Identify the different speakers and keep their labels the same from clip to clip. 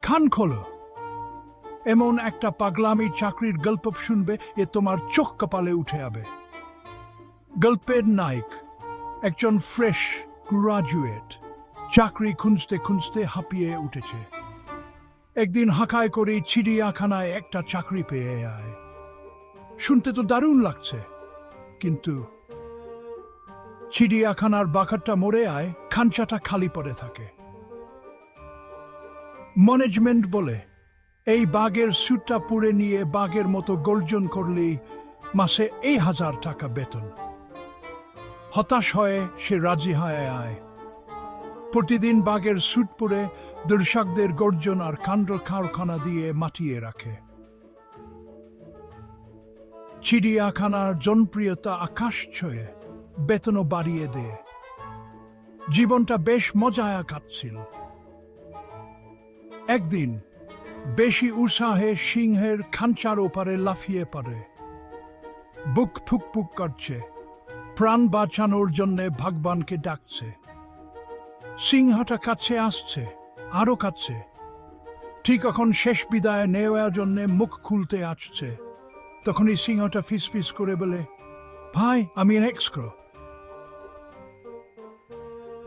Speaker 1: খান খোলো, এমন একটা পাগলামি চাকরির গল্প শুনবে এ তোমার চোখ কপালে উঠে যাবে। গল্পের নায়ক একজন ফ্রেশ গ্রাজুয়েট, চাকরি খুঁজতে খুঁজতে হাঁপিয়ে উঠেছে। একদিন হাঁকায় করে চিড়িয়াখানায় একটা চাকরি পেয়ে যায়। শুনতে তো দারুণ লাগছে, কিন্তু চিড়িয়াখানার বাঘারটা মরে আয়, খাঞ্চাটা খালি পড়ে থাকে। ম্যানেজমেন্ট বলে এই বাঘের স্যুটটা পুড়ে নিয়ে বাঘের মতো গর্জন করলেই মাসে 1,000 টাকা বেতন। হতাশ হয়ে সে রাজি হয়ে আয়। প্রতিদিন বাঘের স্যুট পরে দর্শকদের গর্জন আর কাণ্ড কারখানা দিয়ে মাটিয়ে রাখে। চিড়িয়াখানার জনপ্রিয়তা আকাশ ছুঁয়ে, বেতনও বাড়িয়ে দেয়। জীবনটা বেশ মজায় কাটছিল। একদিন বেশি উৎসাহে সিংহের খাঁচার ওপারে লাফিয়ে পড়ে। বুক থুকপুক করছে, প্রাণ বাঁচানোর জন্য ভগবানকে ডাকছে। সিংহটা কাছে আসছে, আরো কাছে। ঠিক এখন শেষ বিদায় নেওয়ার জন্য মুখ খুলতে আসছে, তখনই সিংহটা ফিসফিস করে বলে, ভাই আমি এক্সক্রো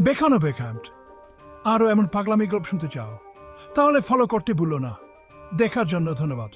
Speaker 1: বেখানো বেখান্ত। আরো এমন পাগলামি গল্প শুনতে চাও? তাহলে ফলো করতে ভুলো না। দেখার জন্য ধন্যবাদ।